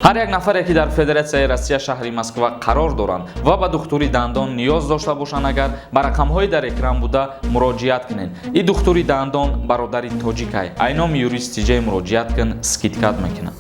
ҳар як нафаре ки дар Федератсияи Россия шаҳри Москва қарор доранд ва ба духтури дандон ниёз дошта бошанд, агар ба рақамҳои дар экран буда муроҷиат кунед. И духтури дандон бародари тоҷикай айном юристи ҷай муроҷиат кун скидкат мекунад.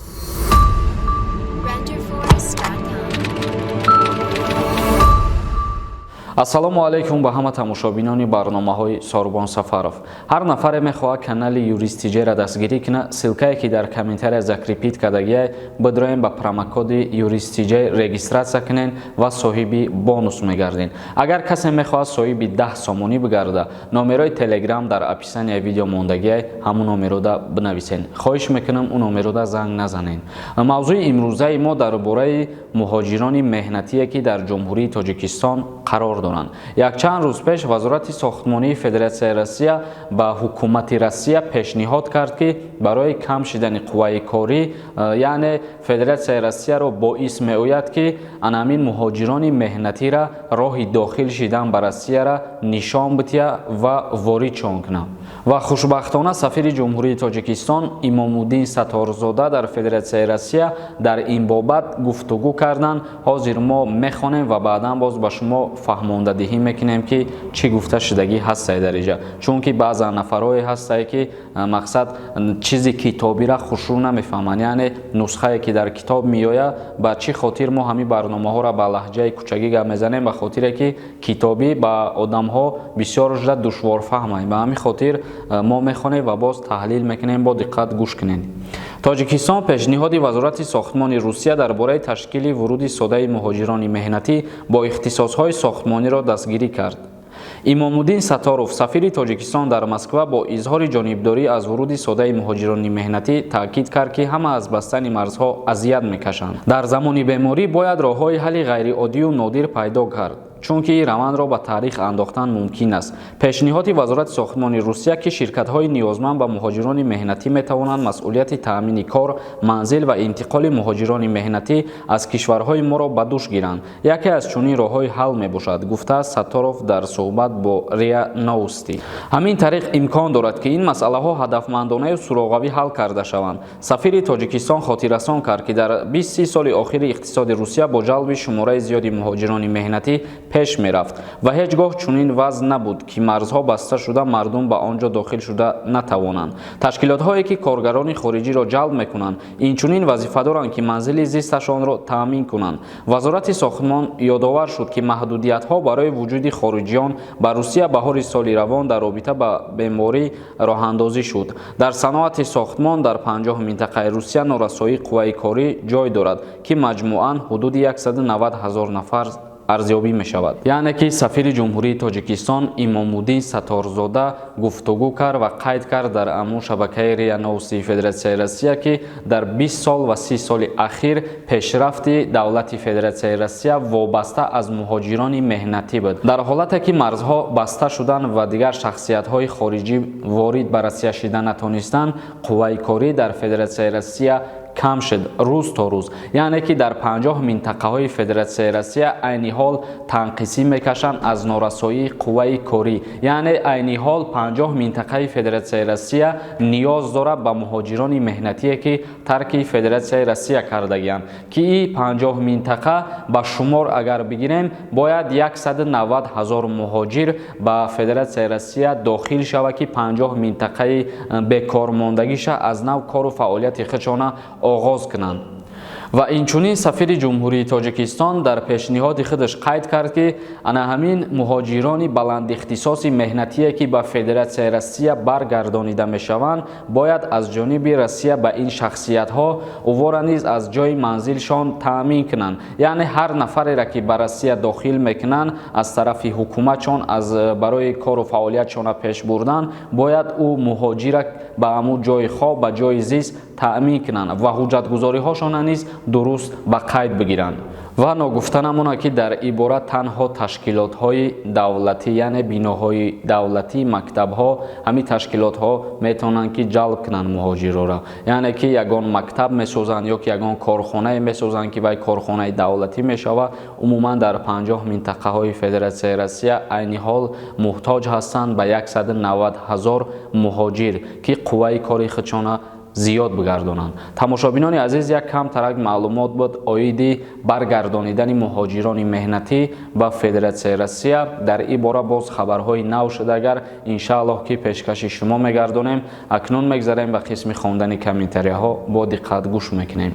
ассалому алайкум ба ҳама тамошобинони барномаҳои Сорбон Сафаров. ҳар нафаре мехоҳад канали юристи ҷайра дастгирӣ кунад. Силкае ки дар комментария закрепит кардагиай бидроем ба промокоди юристи ҷай регистратсия кунен ва соҳиби бонус мегардин. агар касе мехоҳад соҳиби 10 сомонӣ бигарда, номерои телеграм дар описанияи видео мондагиай ҳамун номерода бинависен. хоҳиш мекунам ун номерода занг назанен. мавзӯи имрӯзаи мо дар бораи муҳоҷирони меҳнатие ки дар ҷумҳурии Тоҷикистон қарор доранд. Якчанд рӯз пеш вазорати сохтмонии Федератсияи Россия ба ҳукумати Россия пешниҳод кард ки барои кам шидани қувваи корӣ, яъне Федератсияи Россияро боис меояд ки анамин муҳоҷирони меҳнатиро роҳи дохил шидан ба Россияро нишон бития ва воридшон кунад. ва хушбахтона сафири ҷумҳурии Тоҷикистон Имомуддин Саторзода дар Федератсияи Россия дар ин бобат гуфтугӯ карданд. ҳозир мо мехонем ва баъдан боз ба шумо фаҳмондадиҳӣ мекунем ки чӣ гуфта шудагӣ ҳастае дар инҷа. чунки баъзан нафарҳое ҳастае ки мақсад чизи китобиро хушрӯ намефаҳманд, яъне нусхае ки дар китоб меояд. ба чӣ хотир мо ҳамин барномаҳоро ба лаҳҷаи кӯчагӣ гап мезанем? ба хотире ки китобӣ ба одамҳо бисёр шуда душворфаҳманд. ба ҳамин хотир мо мехонем ва боз таҳлил мекунем. бо диққат гӯш кунед. Тоҷикистон пешниҳоди вазорати сохтмони Русия дар бораи ташкили вуруди содаи муҳоҷирони меҳнатӣ бо ихтисосҳои сохтмониро дастгирӣ кард. Имомуддин Саторов, сафири Тоҷикистон дар Москва, бо изҳори ҷонибдорӣ аз вуруди содаи муҳоҷирони меҳнатӣ таъкид кард ки ҳама аз бастани марзҳо азият мекашанд. дар замони беморӣ бояд роҳҳои ҳалли ғайриоддию нодир пайдо кард, чунки ин равандро ба таърих андохтан мумкин аст. пешниҳоди вазорати сохтмони Русия ки ширкатҳои ниёзманд ба муҳоҷирони меҳнатӣ метавонанд масъулияти таъмини кор, манзил ва интиқоли муҳоҷирони меҳнатӣ аз кишварҳои моро ба дӯш гиранд, яке аз чунин роҳҳои ҳал мебошад, гуфтааст Саторов дар суҳбат бо РИА Новости. ҳамин тариқ имкон дорад ки ин масъалаҳо ҳадафмандонаю суроғавӣ ҳал карда шаванд. сафири Тоҷикистон хотиррасон кард ки дар 20 соли охири иқтисоди Русия бо ҷалби шумораи зиёди муҳоҷирони меҳнатӣ пеш мерафт ва ҳеҷ гоҳ чунин вазъ набуд ки марзҳо баста шуда мардум ба он ҷо дохил шуда натавонанд. ташкилотҳое ки коргарони хориҷиро ҷалб мекунанд, инчунин вазифа доранд ки манзили зисташонро таъмин кунанд. вазорати сохтмон ёдовар шуд ки маҳдудиятҳо барои вуҷуди хориҷиён ба Русия баҳори соли равон дар робита ба беморӣ роҳандозӣ шуд. дар саноати сохтмон дар 50 минтақаи Русия норасоии қувваи корӣ ҷой дорад ки маҷмуан ҳудуди 190 000 нафар арзёбӣ мешавад. яъне ки сафири ҷумҳурии Тоҷикистон Имомуддин Саторзода гуфтугӯ кард ва қайд кард дар амун шабакаи РИА Новости Федератсияи Россия ки дар 20 сол ва 30 соли ахир пешрафти давлати Федератсияи Россия вобаста аз муҳоҷирони меҳнатӣ буд. дар ҳолате ки марзҳо баста шуданд ва дигар шахсиятҳои хориҷӣ ворид ба Россия шида натонистанд, қувваи корӣ дар Федератсияи Россия кам шуд рӯз то рӯз. яъне ки дар 50 минтақаҳои Федератсияи Россия айни ҳол танқисӣ мекашанд аз норасоии қувваи корӣ. яъне айни ҳол 50 минтақаи Федератсияи Россия ниёз дорад ба муҳоҷирони меҳнатие ки тарки Федератсияи Россия кардагиянд, ки ин 50 минтақа ба шумор агар бигирем, бояд 190 000 муҳоҷир ба Федератсияи Россия дохил шавад ки 50 минтақаи бекормондагиша аз нав кору фаъолияти худшона оғоз кунанд. ва инчунин сафири ҷумҳурии Тоҷикистон дар пешниҳоди худаш қайд кард ки ана ҳамин муҳоҷирони баландихтисоси меҳнатие ки ба Федератсияи Россия баргардонида мешаванд, бояд аз ҷониби Россия ба ин шахсиятҳо увора низ аз ҷои манзилшон таъмин кунанд. яъне ҳар нафареро ки ба Россия дохил мекунанд аз тарафи ҳукуматшон аз барои кору фаъолиятшона пеш бурдан, бояд ӯ муҳоҷира ба ҳамун ҷои хоб, ба ҷои зист таъмин кунанд ва ҳуҷҷатгузориҳошона низ дуруст ба қайд бигиранд. ва ногуфта намона ки дар ибора танҳо ташкилотҳои давлатӣ, яъне биноҳои давлатӣ, мактабҳо, ҳамин ташкилотҳо метавонанд ки ҷалб кунанд муҳоҷироро. яъне ки ягон мактаб месозанд ё ки ягон корхонае месозанд ки вай корхонаи давлатӣ мешавад. умуман дар 50 минтақаҳои Федератсияи Россия айни ҳол муҳтоҷ ҳастанд ба 190 000 муҳоҷир ки қувваи кори худшона зиёд бигардонанд. Тамошобинони азиз, як камтарак маълумот буд оиди баргардонидани муҳоҷирони меҳнатӣ ба Федератсияи Россия. дар ин бора боз хабарҳои нав шудагар иншааллоҳ ки пешкаши шумо мегардонем. акнун мегзарем ба қисми хондани комментарияҳо. бо диққат гӯш мекунем.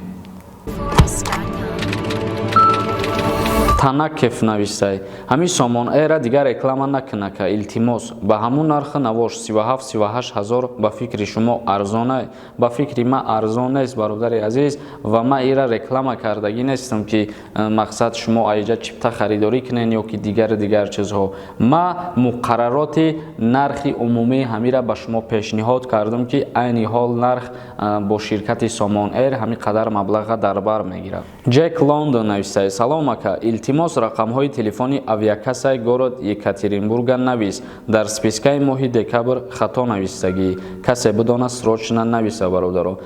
Танакев навистай: ҳамин Somon-Air дигар реклама накунака, илтимос. ба ҳамун нархи навош 37-38 ҳазор ба фикри шумо арзона? ба фикри ман арзон нест, бародари азиз, ва ман ира реклама кардагӣ нестам ки мақсад шумо айҷа чипта харидорӣ кунен ё ки дигар чизҳо. ман муқаррароти нархи умумии ҳамира ба шумо пешниҳод кардам ки айни ҳол нарх бо ширкати Somon-Air ҳамин қадар маблаға дар бар мегирад. Ҷек Лондон навистай: салом ака, илтимос рақамҳои телефони авиакассаи город Екатеринбурга навис. дар спискаи моҳи декабр хато навистагӣ. касе бидона срочна нависа бародаро.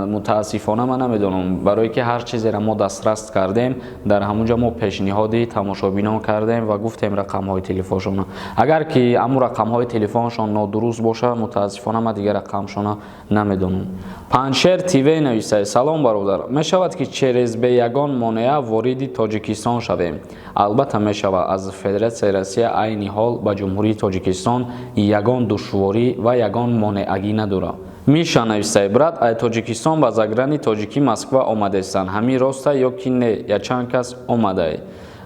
мутаассифона ман намедонам, барое ки ҳар чизеро мо дастрас кардем, дар ҳамунҷа мо пешниҳоди тамошобинон кардем ва гуфтем рақамҳои телефоншона. агар ки аму рақамҳои телефоншон нодуруст боша, мутаассифона ман дигар рақамшона намедонам. Паншер ТВ нависай: салом бародар, мешавад ки через бе ягон монеа вориди Тоҷикистон шавем? албатта мешавад. аз Федератсияи Россия айни ҳол ба ҷумҳурии Тоҷикистон ягон душворӣ ва ягон монеагӣ надорад. Миша навистай: брат, ай Тоҷикистон ба заграни тоҷикӣ Москва омадестанд. ҳамин роста ё ки не? якчанд кас омадай?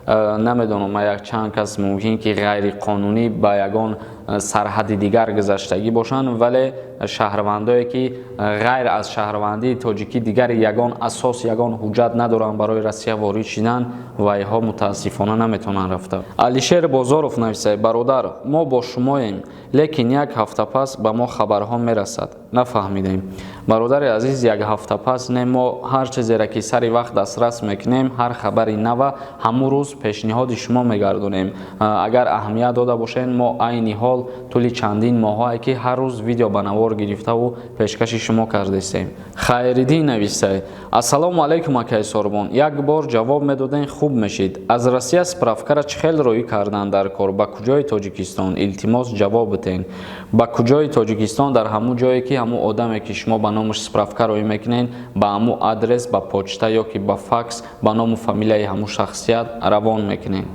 намедонам, якчанд кас мумкин ки ғайриқонунӣ ба ягон сарҳади дигар гузаштагӣ бошанд, вале шаҳрвандое ки ғайр аз шаҳрвандии тоҷикӣ дигар ягон асос, ягон ҳуҷҷат надоранд барои Россия ворид шидан, вайҳо мутаассифона наметавонанд рафта. Алишер Бозоров нависай: бародар, мо бо шумоем, лекин як ҳафта пас ба мо хабарҳо мерасад. нафаҳмидем. бародари азиз, як ҳафта пас не, мо ҳар чизеро ки сари вақт дастрас мекунем, ҳар хабари нава ҳамун рӯз пешниҳоди шумо мегардонем. агар аҳамият дода бошед, мо айни ҳол тӯли чандин моҳое ки ҳар рӯз видео ба навор гирифтаву пешкаши шумо кардестем. Хайриддин навистай: ассалому алайкум акай Сорбон, як бор ҷавоб медоден хуб мешид. аз Россия справкара чӣ хел рӯӣ кардан дар кор? ба куҷои Тоҷикистон? илтимос ҷавоб битен. ба куҷои Тоҷикистон? дар ҳамун ҷое ки ҳамун одаме ки шумо ба номаш справка рӯӣ мекунед, ба ҳамун адрес, ба почта ё ки ба факс ба ному фамилияи ҳамун шахсият равон мекунед.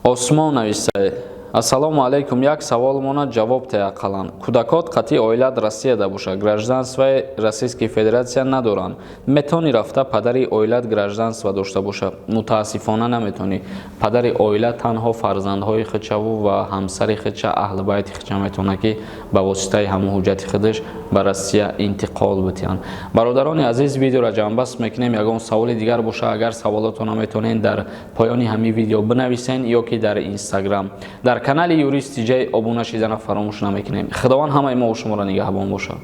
Осмон навистай: ассалому алайкум, як савол монад, ҷавоб теа қалан. кӯдакот қатъи оилат Россияда боша, гражданствои Российской Федератсия надоранд. метавонӣ рафта падари оилат гражданство дошта боша? мутаассифона наметавонӣ. падари оилат танҳо фарзандҳои худшаву ва ҳамсари худша, аҳли байти худша метавонад ки ба воситаи ҳамун ҳуҷҷати худаш ба Россия интиқол битиҳанд. бародарони азиз, видеоро ҷамъбаст мекунем. ягон саволи дигар боша, агар саволотро метавонед дар поёни ҳамин видео бинависен ё ки дар Инстаграм. дар канали Юрист Тиҷей обуна шидана фаромӯш намекунем. худованд ҳамаи мо ва шуморо нигаҳбон бошад.